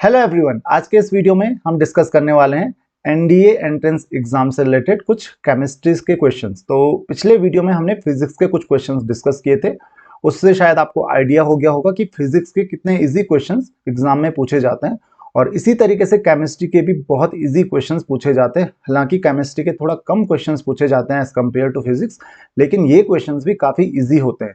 Hello everyone, आज के इस वीडियो में हम डिस्कस करने वाले हैं एनडीए एंट्रेंस एग्जाम से रिलेटेड कुछ केमिस्ट्रीज के क्वेश्चंस। तो पिछले वीडियो में हमने फिजिक्स के कुछ क्वेश्चंस डिस्कस किए थे, उससे शायद आपको आइडिया हो गया होगा कि फिजिक्स के कितने इजी क्वेश्चंस एग्जाम में पूछे जाते हैं। और इसी तरीके से केमिस्ट्री के भी बहुत इजी क्वेश्चंस पूछे जाते हैं। हालांकि केमिस्ट्री के थोड़ा कम क्वेश्चंस पूछे जाते हैं एज कम्पेयर टू फिजिक्स, लेकिन ये क्वेश्चंस भी काफी इजी होते हैं।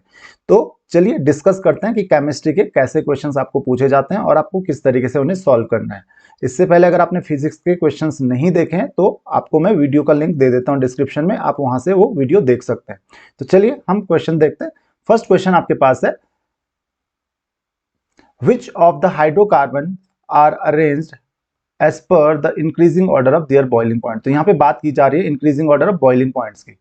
तो चलिए डिस्कस करते हैं कि केमिस्ट्री के कैसे क्वेश्चंस आपको पूछे जाते हैं और आपको किस तरीके से उन्हें सॉल्व करना है। इससे पहले अगर आपने फिजिक्स के क्वेश्चंस नहीं देखे हैं तो आपको मैं वीडियो का लिंक दे देता हूं डिस्क्रिप्शन में, आप वहां से वो वीडियो देख सकते हैं। तो चलिए हम क्वेश्चन देखते हैं। फर्स्ट क्वेश्चन आपके पास है, which of the hydrocarbon are arranged as per the increasing order of their boiling point. तो यहाँ पे बात की जा रही है increasing order of boiling points की।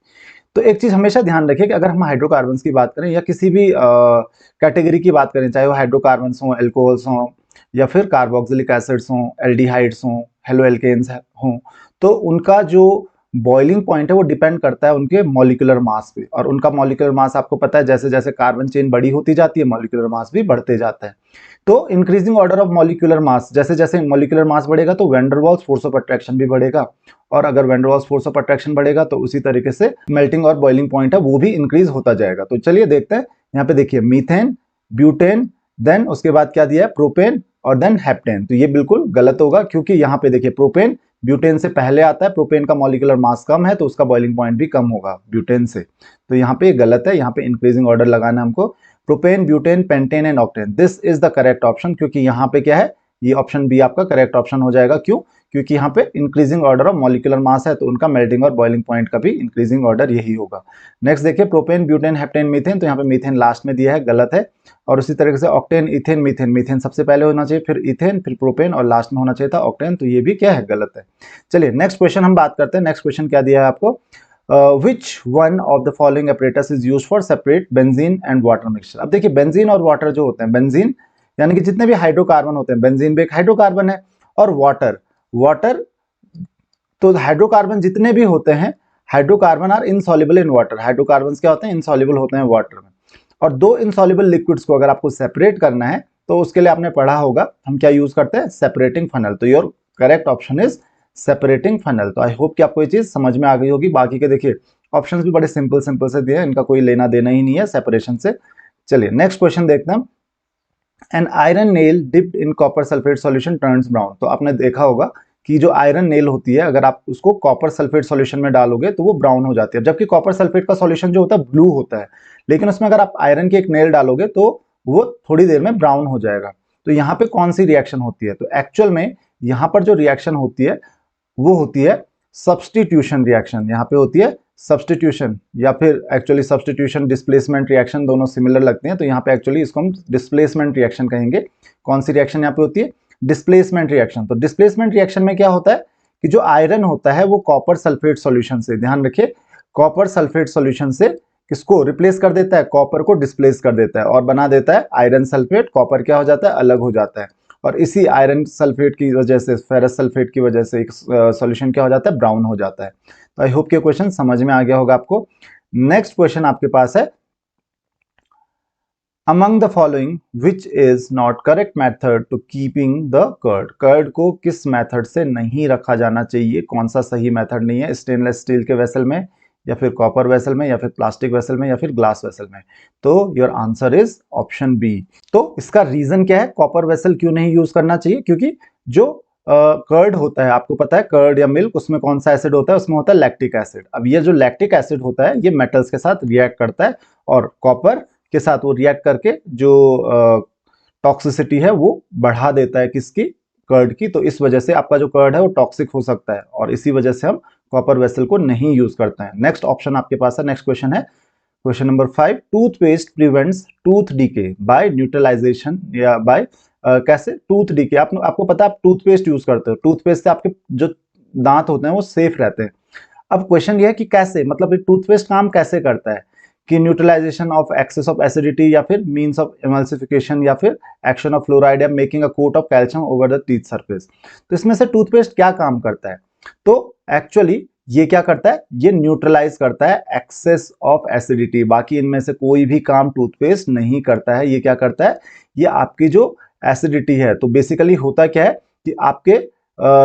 तो एक चीज हमेशा ध्यान रखिए कि अगर हम हाइड्रोकार्बन्स की बात करें या किसी भी कैटेगरी की बात करें, चाहे वो हाइड्रोकार्बन्स हों, एल्कोहल्स हों, या फिर कार्बोक्सिलिक एसिड्स हों, एल्डिहाइड्स हों, हेलोएल्केन्स हों, तो उनका जो बॉइलिंग पॉइंट है वो डिपेंड करता है उनके मॉलिक्यूलर मास पे। और उनका मॉलिक्यूलर मास आपको पता है, जैसे जैसे कार्बन चेन बड़ी होती जाती है मॉलिक्यूलर मास भी बढ़ते जाता है। तो increasing order of molecular mass, जैसे जैसे मॉलिक्यूलर मास बढ़ेगा तो van der Waals force of attraction भी बढ़ेगा, और अगर van der Waals force of attraction बढ़ेगा तो उसी तरीके से मेल्टिंग और बॉइलिंग पॉइंट है वो भी इंक्रीज होता जाएगा। तो चलिए देखते हैं। यहाँ पे देखिए मीथेन, ब्यूटेन, देन उसके बाद क्या दिया है, प्रोपेन और देन हेप्टेन। तो ये बिल्कुल गलत होगा, क्योंकि यहाँ पे देखिए प्रोपेन ब्यूटेन से पहले आता है, प्रोपेन का मॉलिक्यूलर मास कम है तो उसका बॉइलिंग पॉइंट भी कम होगा ब्यूटेन से। तो यहाँ पे गलत है, यहाँ पे इंक्रीजिंग ऑर्डर लगाना है हमको। Propane, butane, pentane and octane, this is the correct option, क्योंकि यहाँ पे क्या है, ये ऑप्शन बी आपका करेक्ट ऑप्शन हो जाएगा। क्यों? क्योंकि यहाँ पे increasing order of molecular mass है तो उनका मेल्टिंग और बॉइलिंग पॉइंट का भी इंक्रीजिंग ऑर्डर यही होगा। नेक्स्ट देखिए, प्रोपेन, ब्यूटेन, हेप्टेन, मीथेन, तो यहाँ पे मीथेन लास्ट में दिया है, गलत है। और उसी तरीके से ऑक्टेन, इथेन, मीथेन, मीथेन सबसे पहले होना चाहिए, फिर इथेन, फिर प्रोपेन और लास्ट में होना चाहिए था ऑक्टेन, तो ये भी क्या है, गलत है। चलिए नेक्स्ट क्वेश्चन हम बात करते हैं। नेक्स्ट क्वेश्चन क्या दिया है आपको, which one of the following apparatus is used for separate benzene and water mixture। अब देखिए बेंजीन और वाटर जो होते हैं, बेंजीन यानी कि जितने भी हाइड्रोकार्बन होते हैं, बेंजीन भी एक हाइड्रोकार्बन है, और वाटर, वाटर तो हाइड्रोकार्बन जितने भी होते हैं, hydrocarbon are insoluble in water. Hydrocarbon क्या होते हैं, इनसॉल्युबल होते हैं वाटर में। और दो इनसॉल्युबल लिक्विड्स को अगर आपको सेपरेट करना है तो उसके लिए आपने पढ़ा होगा हम क्या यूज करते हैं, सेपरेटिंग फनल। तो your correct option is separating funnel. तो आई होप कि आपको ये चीज समझ में आ गई होगी। बाकी के देखिए ऑप्शंस भी बड़े सिंपल सिंपल से दिए हैं, इनका कोई लेना देना ही नहीं है सेपरेशन से। चलिए नेक्स्ट क्वेश्चन देखते हैं। An iron nail dipped in copper sulphate solution turns brown. तो आपने देखा होगा कि जो आयरन नेल होती है, अगर आप उसको कॉपर सल्फेट सॉल्यूशन में डालोगे तो वो ब्राउन हो जाती है, जबकि कॉपर सल्फेट का सॉल्यूशन जो होता है ब्लू होता है। लेकिन उसमें अगर आप आयरन की एक नेल डालोगे तो वो थोड़ी देर में ब्राउन हो जाएगा। तो यहाँ पे कौन सी रिएक्शन होती है, तो एक्चुअल में यहाँ पर जो रिएक्शन होती है वो होती है सब्सटीट्यूशन रिएक्शन। यहाँ पे होती है सब्सटीट्यूशन, या फिर एक्चुअली सब्सटीट्यूशन डिस्प्लेसमेंट रिएक्शन, दोनों सिमिलर लगते हैं। तो यहाँ पे एक्चुअली इसको हम डिस्प्लेसमेंट रिएक्शन कहेंगे। कौन सी रिएक्शन यहाँ पे होती है, डिस्प्लेसमेंट रिएक्शन। तो डिस्प्लेसमेंट रिएक्शन में क्या होता है कि जो आयरन होता है वो कॉपर सल्फेट सॉल्यूशन से, ध्यान रखिए, कॉपर सल्फेट सॉल्यूशन से किसको रिप्लेस कर देता है, कॉपर को डिस्प्लेस कर देता है और बना देता है आयरन सल्फेट। कॉपर क्या हो जाता है, अलग हो जाता है, और इसी आयरन सल्फेट की वजह से, फेरस सल्फेट की वजह से एक सॉल्यूशन क्या हो जाता है, ब्राउन हो जाता है। तो आई होप कि क्वेश्चन समझ में आ गया होगा आपको। नेक्स्ट क्वेश्चन आपके पास है, among the following which is not correct method to keeping the curd. Curd को किस मेथड से नहीं रखा जाना चाहिए, कौन सा सही मेथड नहीं है, स्टेनलेस स्टील के वेसल में, या फिर कॉपर वेसल में, या फिर प्लास्टिक वेसल में, या फिर ग्लास वेसल में। तो your answer is option B. तो इसका रीजन क्या है, कॉपर वेसल क्यों नहीं यूज करना चाहिए, क्योंकि जो कर्ड होता है, आपको पता है कर्ड या मिल्क, उसमें कौन सा एसिड होता है, उसमें होता है लैक्टिक एसिड। अब ये जो लैक्टिक एसिड होता है ये मेटल्स के साथ रिएक्ट करता है, और कॉपर के साथ वो रिएक्ट करके जो टॉक्सिसिटी है वो बढ़ा देता है, किसकी, कर्ड की। तो इस वजह से आपका जो कर्ड है वो टॉक्सिक हो सकता है, और इसी वजह से हम कॉपर वेसल को नहीं यूज करते हैं। नेक्स्ट ऑप्शन आपके पास है, नेक्स्ट क्वेश्चन है question number 5, toothpaste prevents tooth decay by neutralisation, या बाय कैसे, टूथ डीके। आपको पता है आप टूथपेस्ट यूज करते हो, टूथपेस्ट से आपके जो दांत होते हैं वो सेफ रहते हैं। अब क्वेश्चन ये है कि कैसे, मतलब ये टूथपेस्ट काम कैसे करता है, कि neutralisation of excess of acidity, या फिर मींस ऑफ एमल्सिफिकेशन, या फिर एक्शन ऑफ फ्लोराइड, या making a coat of calcium over the teeth surface. तो इसमें से टूथपेस्ट क्या काम करता है, तो एक्चुअली ये क्या करता है, ये न्यूट्रलाइज करता है एक्सेस ऑफ एसिडिटी। बाकी इनमें से कोई भी काम टूथपेस्ट नहीं करता है। ये क्या करता है, ये आपकी जो एसिडिटी है, तो बेसिकली होता क्या है कि आपके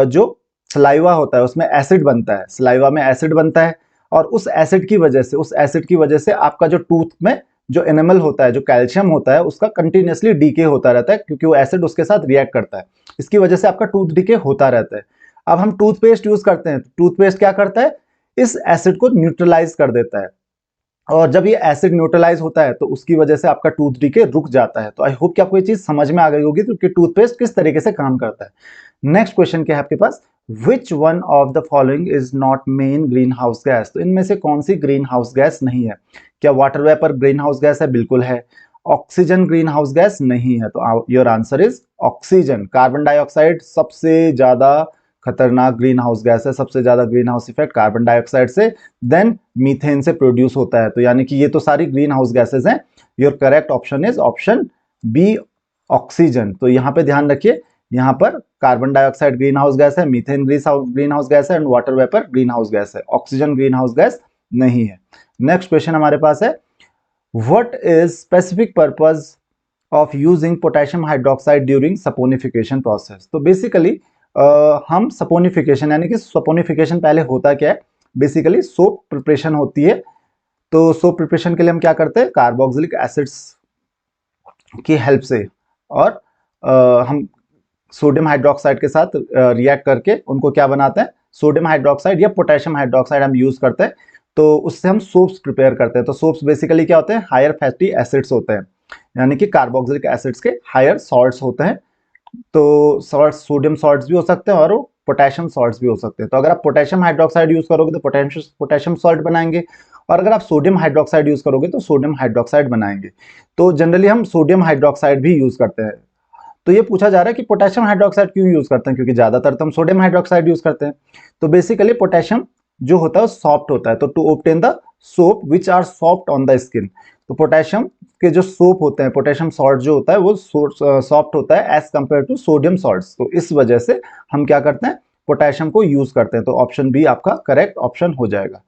जो सलाइवा होता है उसमें एसिड बनता है, सलाइवा में एसिड बनता है, और उस एसिड की वजह से आपका जो टूथ में जो एनिमल होता है, जो कैल्शियम होता है, उसका कंटिन्यूसली डीके होता रहता है, क्योंकि वो एसिड उसके साथ रिएक्ट करता है। इसकी वजह से आपका टूथ डीके होता रहता है। अब हम टूथपेस्ट यूज करते हैं, टूथपेस्ट क्या करता है, इस एसिड को न्यूट्रलाइज कर देता है, और जब ये एसिड न्यूट्रलाइज होता है तो उसकी वजह से आपका टूथ डीके रुक जाता है। तो आई होप कि आपको ये चीज समझ में आ गई होगी कि टूथपेस्ट किस तरीके से काम करता है। नेक्स्ट क्वेश्चन क्या है आपके पास, which one of the following is not main green house gas. तो इनमें से कौन सी ग्रीन हाउस गैस नहीं है। क्या water vapour green house gas है, बिल्कुल है। ऑक्सीजन ग्रीन हाउस गैस नहीं है, तो your answer is oxygen. Carbon dioxide सबसे ज्यादा खतरनाक ग्रीन हाउस गैस है, सबसे ज्यादा green house effect carbon dioxide से देन मीथेन से प्रोड्यूस होता है। तो यानी कि ये तो सारी ग्रीन हाउस गैसेज हैं। Your correct option is option B, oxygen. तो यहाँ पे ध्यान रखिए, यहाँ पर carbon dioxide green house gas है, मीथेन ग्रीन हाउस गैस है, and water vapour green house gas है, ऑक्सीजन ग्रीन हाउस गैस नहीं है। नेक्स्ट क्वेश्चन हमारे पास है, what is specific purpose of using potassium hydroxide during saponification process. तो basically हम saponification, यानी कि सपोनिफिकेशन पहले होता क्या है, बेसिकली सोप प्रिपरेशन होती है। तो सोप प्रिपरेशन के लिए हम क्या करते हैं, कार्बोक्सिलिक एसिड्स की हेल्प से, और हम सोडियम हाइड्रोक्साइड के साथ रिएक्ट करके उनको क्या बनाते हैं, सोडियम हाइड्रोक्साइड या पोटेशियम हाइड्रोक्साइड हम यूज करते हैं, तो उससे हम सोप्स प्रिपेयर करते हैं। तो सोप्स बेसिकली क्या होते हैं, हायर फैटी एसिड्स होते हैं, यानी कि कार्बोक्सिलिक एसिड्स के हायर सॉल्ट्स होते हैं। तो सॉल्ट सोडियम सॉल्ट्स भी हो सकते हैं और पोटेशियम सॉल्ट्स भी हो सकते हैं। तो अगर आप पोटेशियम हाइड्रोक्साइड यूज करोगे तो पोटेशियम सॉल्ट बनाएंगे, और अगर आप सोडियम हाइड्रोक्साइड यूज करोगे तो सोडियम हाइड्रोक्साइड बनाएंगे। तो जनरली हम सोडियम हाइड्रोक्साइड भी यूज करते हैं। तो ये पूछा जा रहा है कि पोटेशियम हाइड्रोक्साइड क्यों यूज करते हैं, क्योंकि ज्यादातर तो हम सोडियम हाइड्रोक्साइड यूज करते हैं। तो बेसिकली पोटेशियम जो होता है सॉफ्ट होता है, तो to obtain the soap which are soft on the skin, तो पोटेशियम के जो सोप होते हैं, पोटेशियम सॉल्ट जो होता है वो सॉफ्ट होता है as compare to sodium salts. तो इस वजह से हम क्या करते हैं, पोटेशियम को यूज करते हैं। तो ऑप्शन बी आपका करेक्ट ऑप्शन हो जाएगा।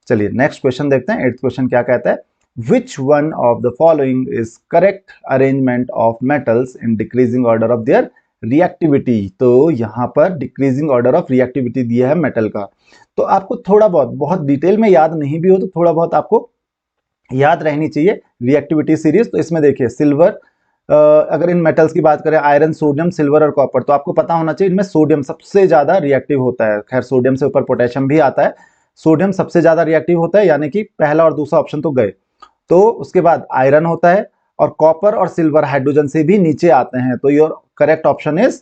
चलिए नेक्स्ट क्वेश्चन देखते हैं। 8th क्वेश्चन क्या कहता है, which one of the following is correct arrangement of metals in decreasing order of their reactivity। तो यहाँ पर डिक्रीजिंग ऑर्डर ऑफ रिएक्टिविटी दिया है मेटल का। तो आपको थोड़ा बहुत डिटेल में याद नहीं भी हो तो थोड़ा बहुत आपको याद रहनी चाहिए रिएक्टिविटी सीरीज। तो इसमें देखिए सिल्वर, अगर इन मेटल्स की बात करें, आयरन, सोडियम, सिल्वर और कॉपर, तो आपको पता होना चाहिए इनमें सोडियम सबसे ज्यादा रिएक्टिव होता है। खैर सोडियम से ऊपर पोटेशियम भी आता है, सोडियम सबसे ज्यादा रिएक्टिव होता है, यानी कि पहला और दूसरा ऑप्शन तो गए। तो उसके बाद आयरन होता है, और कॉपर और सिल्वर हाइड्रोजन से भी नीचे आते हैं। तो your correct option is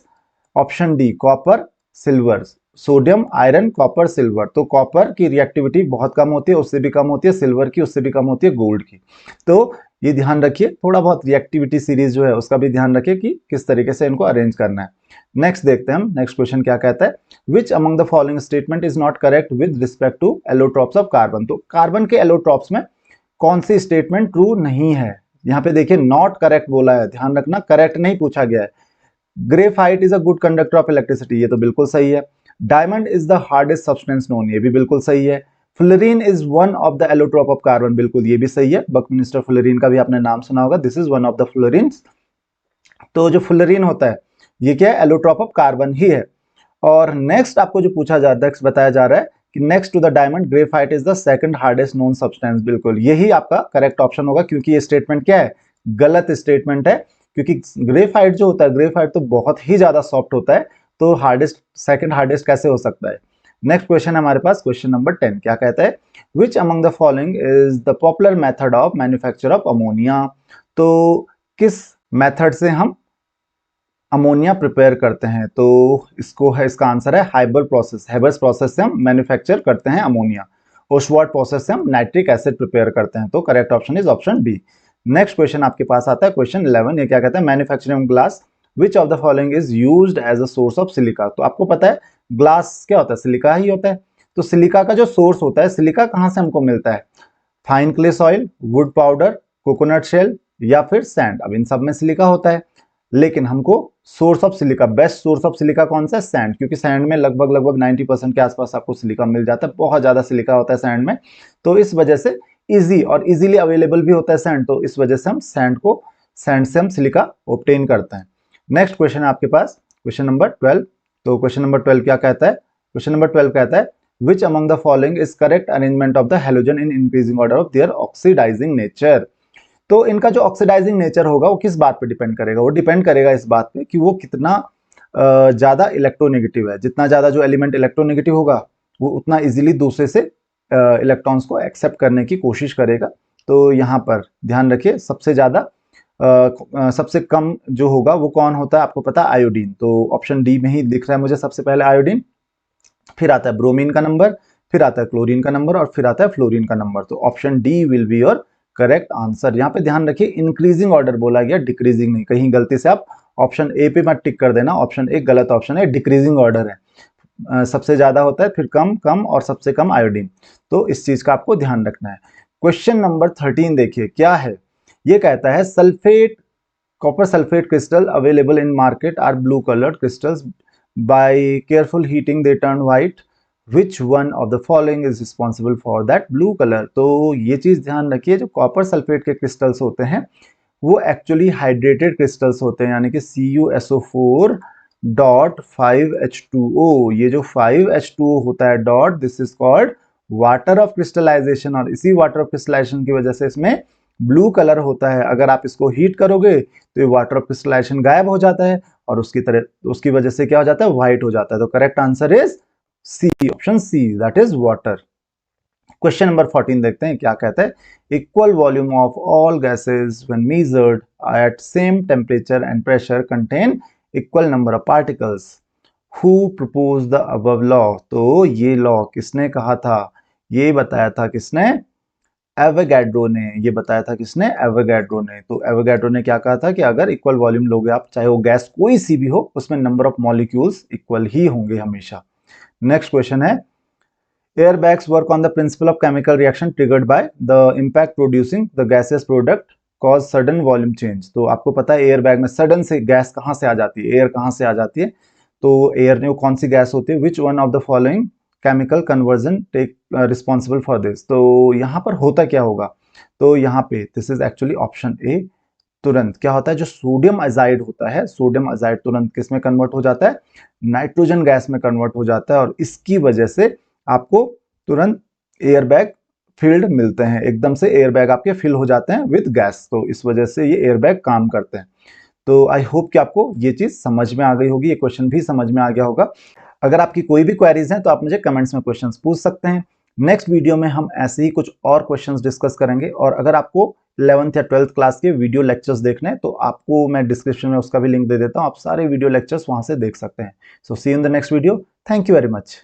option D, copper silver. Sodium, iron, copper, silver. तो कॉपर की रिएक्टिविटी बहुत कम होती है, उससे भी कम होती है, सिल्वर की उससे भी कम होती है, गोल्ड की। तो ये ध्यान रखिए, थोड़ा बहुत रिएक्टिविटी सीरीज जो है उसका भी ध्यान रखिए कि किस तरीके से इनको अरेंज करना है। नेक्स्ट देखते हैं हम, नेक्स्ट क्वेश्चन क्या कहता है, which among the following statement is not correct with respect to allotropes of carbon. तो कार्बन के एलोट्रॉप्स में कौन सी स्टेटमेंट ट्रू नहीं है। यहाँ पे देखिए नॉट करेक्ट बोला है, ध्यान रखना करेक्ट नहीं पूछा गया है। Graphite is a good conductor of electricity, ये तो बिल्कुल सही है। Diamond is the hardest substance known, ये भी बिल्कुल सही है। Fluorine is one of the allotrope of carbon, बिल्कुल ये भी सही है। बकमिस्टर फ्लोरीन का भी आपने नाम सुना होगा, this is one of the fluorines. तो जो फ्लोरीन होता है ये क्या है, एलोट्रॉप ऑफ कार्बन ही है। और नेक्स्ट आपको जो पूछा जा रहा है, बताया जा रहा है कि next to the diamond graphite is the second hardest known substance, बिल्कुल यही आपका करेक्ट ऑप्शन होगा, क्योंकि ये स्टेटमेंट क्या है, गलत स्टेटमेंट है। क्योंकि ग्रेफाइट जो होता है, ग्रेफाइट तो बहुत ही ज्यादा सॉफ्ट होता है, तो हार्डेस्ट, सेकंड हार्डेस्ट कैसे हो सकता है। नेक्स्ट क्वेश्चन हमारे पास, क्वेश्चन नंबर 10 क्या कहता है, which among the following is the popular method of manufacture of ammonia. तो किस मेथड से हम अमोनिया प्रिपेयर करते हैं, तो इसको है, इसका आंसर है हाइबर प्रोसेस। हेबर्स प्रोसेस से हम मैन्युफैक्चर करते हैं अमोनिया। ओशवार्ड प्रोसेस से हम नाइट्रिक एसिड प्रिपेयर करते हैं। तो correct option is option B. Next question आपके पास आता है, क्वेश्चन 11, ये क्या कहता है, manufacturing glass which of the following is used as a source of silica. तो आपको पता है ग्लास क्या होता है, सिलिका ही होता है। तो सिलिका का जो सोर्स होता है, सिलिका कहाँ से हमको मिलता है, fine clay soil, wood powder, coconut shell या फिर सैंड। अब इन सब में सिलिका होता है, लेकिन हमको source of silica, best source of silica कौन सा है, सैंड। क्योंकि सैंड में लगभग 90% के आसपास आपको सिलिका मिल जाता है, बहुत ज्यादा सिलिका होता है सैंड में। तो इस वजह से इजी और इजीली अवेलेबल भी होता है सैंड, तो इस वजह से हम सैंड से हम सिलिका ऑब्टेन करते हैं। नेक्स्ट क्वेश्चन है आपके पास क्वेश्चन नंबर 12। तो क्वेश्चन नंबर 12 क्या कहता है? क्वेश्चन नंबर 12 कहता है which among the following is correct arrangement of the halogen in increasing order of their oxidising nature. तो इनका जो ऑक्सीडाइजिंग नेचर होगा वो किस बात पे डिपेंड करेगा? वो डिपेंड करेगा इस बात पे कि वो कितना ज्यादा इलेक्ट्रोनेगेटिव है। जितना ज्यादा जो एलिमेंट इलेक्ट्रोनेगेटिव होगा वो उतना इजीली दूसरे से इलेक्ट्रॉन्स को एक्सेप्ट करने की कोशिश करेगा। तो यहाँ पर ध्यान रखिए सबसे कम जो होगा वो कौन होता है? आपको पता है आयोडीन। तो ऑप्शन डी में ही दिख रहा है मुझे सबसे पहले आयोडीन, फिर आता है ब्रोमीन का नंबर, फिर आता है क्लोरीन का नंबर और फिर आता है फ्लोरीन का नंबर। तो option D will be your correct answer. यहाँ पे ध्यान रखिए इंक्रीजिंग ऑर्डर बोला गया, डिक्रीजिंग नहीं। कहीं गलती से आप ऑप्शन ए पे मत टिक कर देना, ऑप्शन ए गलत ऑप्शन है, डिक्रीजिंग ऑर्डर है। सबसे ज्यादा होता है फिर कम कम और सबसे कम आयोडीन। तो इस चीज का आपको ध्यान रखना है। क्वेश्चन नंबर 13 देखिए क्या है। ये कहता है sulphate copper sulphate crystal available in market are blue coloured crystals by careful heating they turn white, which one of the following is responsible for that blue colour. तो ये चीज ध्यान रखिए जो कॉपर सल्फेट के क्रिस्टल्स होते हैं वो एक्चुअली हाइड्रेटेड क्रिस्टल्स होते हैं, यानी कि CuSO4.5H2O। ये जो 5H2O होता है dot, this is called water of crystallisation, और इसी वाटर ऑफ क्रिस्टलाइजेशन की वजह से इसमें ब्लू कलर होता है। अगर आप इसको हीट करोगे तो ये वाटर ऑफ क्रिस्टलाइजेशन गायब हो जाता है और उसकी वजह से क्या हो जाता है? व्हाइट हो जाता है। तो correct answer is C, option C, that is water. Question number 14 देखते हैं क्या कहता है। Equal volume of all gases when measured at same temperature and pressure contain equal number of particles. Who propose the above law. तो ये law किसने कहा था? ये बताया था किसने? एवोगैड्रो ने। ये बताया था किसने? एवोगैड्रो ने। तो एवोगैड्रो ने क्या कहा था कि अगर इक्वल वॉल्यूम लोगे आप, चाहे वो गैस कोई सी भी हो, उसमें नंबर ऑफ मॉलिक्यूल्स इक्वल ही होंगे हमेशा। नेक्स्ट क्वेश्चन है airbags work on the principle of chemical reaction triggered by the impact producing the gaseous product cause sudden volume change। तो आपको पता है एयर बैग में सडन से गैस कहाँ से आ जाती है, एयर कहाँ से आ जाती है? तो एयर में वो कौन सी गैस होती है? Which one of the following chemical conversion take responsible for this. तो यहाँ पर होता क्या होगा? तो यहाँ पे this is actually option A, तुरंत क्या होता है जो सोडियम अजाइड होता है, सोडियम अजाइड तुरंत किस में कन्वर्ट हो जाता है? नाइट्रोजन गैस में कन्वर्ट हो जाता है, और इसकी वजह से आपको तुरंत एयर बैग फील्ड मिलते हैं, एकदम से एयर बैग आपके फिल हो जाते हैं विद गैस। तो इस वजह से ये एयर बैग काम करते हैं। तो आई होप कि आपको ये चीज समझ में आ गई होगी, ये क्वेश्चन भी समझ में आ गया होगा। अगर आपकी कोई भी क्वेरीज हैं तो आप मुझे कमेंट्स में क्वेश्चंस पूछ सकते हैं। नेक्स्ट वीडियो में हम ऐसे ही कुछ और क्वेश्चंस डिस्कस करेंगे। और अगर आपको 11th या 12th क्लास के वीडियो लेक्चर्स देखने हैं तो आपको मैं डिस्क्रिप्शन में उसका भी लिंक दे देता हूं, आप सारे वीडियो लेक्चर्स वहां से देख सकते हैं। So see you in the next video. Thank you very much.